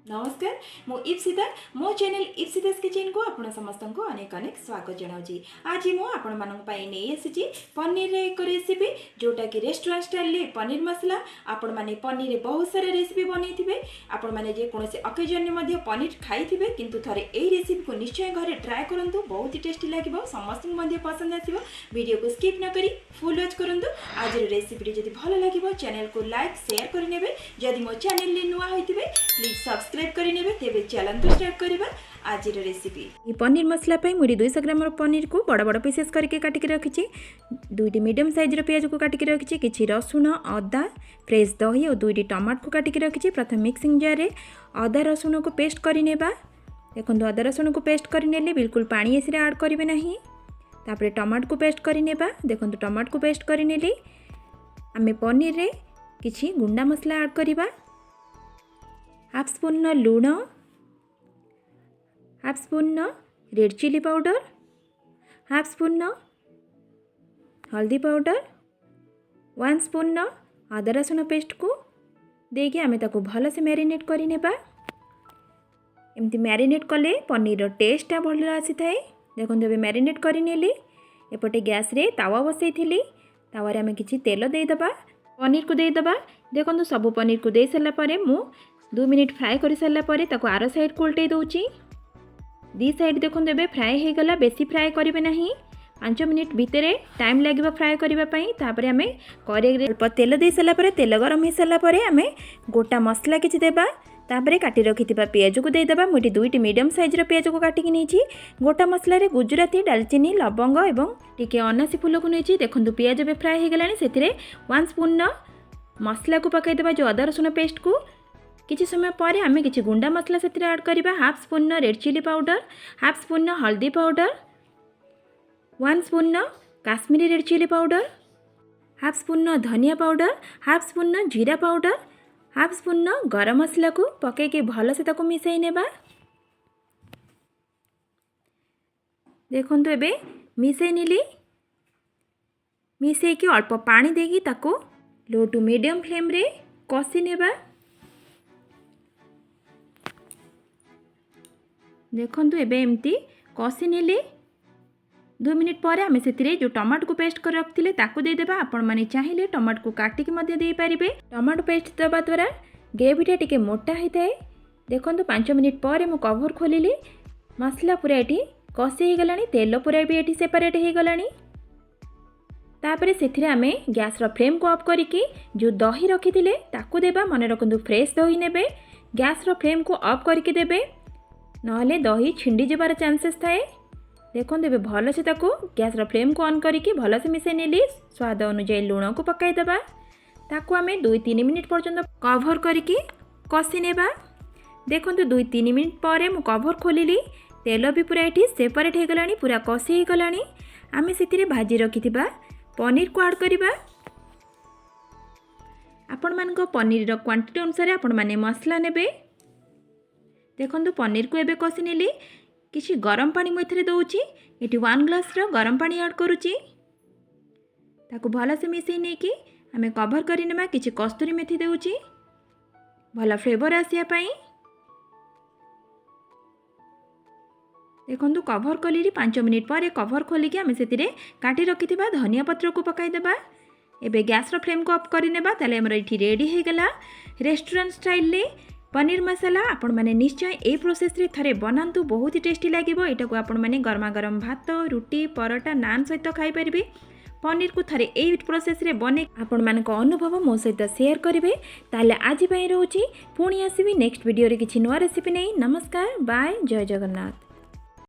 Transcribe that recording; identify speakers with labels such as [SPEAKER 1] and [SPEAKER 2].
[SPEAKER 1] नमस्कार, मु इप्सिता मो चैनल इप्सिता किचन को आपण समस्त को अनेक अनेक स्वागत जनाऊँगी। आज मु आपण नहीं आसी पनीर एक रेसिपी जोटा कि रेस्टोरेंट स्टाइल पनीर मसला। आपण माने पनीर बहुत सारा रेसिपी बनई आपण माने जे कोनोसी ओकेजन में पनीर खाई किंतु थरे एही रेसिपी को निश्चय घरे ट्राई करंतु, बहुत ही टेस्टी लागिबो, समस्त को पसंद आसीबो। वीडियो को स्किप न करी फुल वॉच करंतु। आज रेसिपी जदि भल लागिबो चैनल को लाइक शेयर करि नेबे। जदि मो चैनल ले नुआ होइतिबे प्लीज सब्सक्राइब करि नेबे। तेबे चलंतु स्टार्ट करबा आज रेसिपी। ये पनीर मसला पे मुझे 200 ग्राम पनीर को बड़ बड़ पीसेस करके काटिक रखी, 2टी मीडियम साइज प्याज को काटिक रखी, किसी रसुण अदा फ्रेश दही और 2टी टमाटर को काटिक रखी। प्रथम मिक्सिंग जार रे अदा रसुण को पेस्ट कर नेबा। देखो अदा रसुण को पेस्ट कर नेले बिल्कुल पानी एसिरे ऐड करेंगे नहीं। तापर टमाटर को पेस्ट कर नेबा। देखो टमाटर को पेस्ट कर नेली। आमे पनीर रे किछि गुंडा मसला ऐड करबा। हाफ स्पून लूण, half spoon red chilli powder, half spoon हल्दी पाउडर, 1 स्पून अदा रसुण पेस्ट को देके आमे ताको भल से मैरिनेट करि नेबा। एमती मैरिनेट कले पनीर टेस्टा भल आसी थाए। देखो ए मैरिनेट करि नेली। एपटे गैस रे तावा बसई थिली। तावा रे आमे किछि तेल देई दबा, पनीर को देई दबा। देखो सब पनीर को देई सला परे मु 2 मिनिट फ्राए कर सारा पर ताको आर साइड को उल्टे दूची। दी साइड देखो ए फ्राए हो गला, बेसी फ्राए करेंगे ना। 5 मिनिट भितर टाइम लगे फ्राए करने। तापर आम कड़ाई तेल दे सारापर तेल गरम हो सारापर आम गोटा मसला किसी देबा। तापर काटी रखि पियाज को देदेबा। मुझे 2टी मीडियम साइज पियाज को काटिक नहीं। गोटा मसला रे गुजराती दालचीनी लवंग और टिके अनासी फूल को नहीं। देखो पियाज भी फ्राए हो गला। से 1 स्पून मसला को पकईदेबा जो अदा रसुण पेस्ट को। किसी समय पर आम किसी गुंडा मसला से ऐड करवा। Half spoon red chilli powder, half spoon हल्दी powder, 1 spoon Kashmiri red chilli powder, half spoon धनिया पाउडर, हाफ स्पून जीरा powder, half spoon garam masala को पकईके भल से ताको मिसई नेबा। देखंतु एबे मिसई नेली। मिसई के अल्प पानी देगी ताको लो टू मीडियम फ्लेम रे कसी नेबा। देखंतु एबे एमती कसी नेली। 2 मिनिट पर आम से जो टमाटो को पेस्ट कर रखिले ताको दे देबा। आपण माने चाहिए टमाटो को काटिक मध्य दे पारिबे। टमाटो पेस्ट देबा द्वारा ग्रेवीटा टिके मोटा होता है। देखंतु 5 मिनिट पर मु कवर खोलिली। मसला पूरा एटी कसी हो गलानी, तेल पूरा भी एटी सेपरेट हो गलानी। तापर से आम गैस रो फ्लेम को ऑफ करिकी जो दही रखिथिले ताको देबा। मन रखंतु फ्रेश दही नेबे। गैस रो फ्लेम को ऑफ करके देबे, नहले दही छिंडी जबार चांसेस थाए। देखो ए भल से ताको गैस रो फ्लेम को ऑन करके भल से मिसई नेली। स्वाद अनुसार लूण को पकाई देबा। ताको आमे 2-3 मिनिट पर्यंत कवर करके कसी नेबा। देखो 2-3 मिनिट पर मु कवर खोलिली। तेल भी पूरा एठी सेपरेट हो गलानी, पूरा कसी हो गलानी। आमे सेतिरे भाजी रखिथिबा पनीर को ऐड करबा। आपण मानको पनीर रो क्वांटिटी अनुसार आपण माने मसला नेबे। देखो पनीर को एबे कसी नेली। किसी गरम पानी मुझे दौची। ये 1 ग्लास रो गरम पानी ऐड करुची। ताको भल से मिसई नहीं कि आम कवर करनेमा। किसी कस्तूरी मेथी दौची भल फ्लेवर आसिया पाई। देखो कवर कली 5 मिनिट पर कवर खोलिकी आम से काटी रखि धनिया पत्र को पकाई देबा। एबे गैस रो फ्लेम को ऑफ करनेबा। ताले हमर इठी रेडी हो गला रेस्टोरेंट स्टाइल ले पनीर मसाला। आपण माने निश्चय ए प्रोसेस रे थरे बनांतु, बहुत ही टेस्टी लागिबो। एटा को आपण माने गरमा गरम भात, रुटी, परोटा, नान सहित खाई परिबे। पनीर को थरे ए प्रोसेस रे बने आपण मानको अनुभव मो सहित शेयर करिवे। ताले आज पई रहउची, पुणी आसीबी नेक्स्ट वीडियो रे किछि नवा रेसिपी नै। नमस्कार, बाय, जय जगन्नाथ।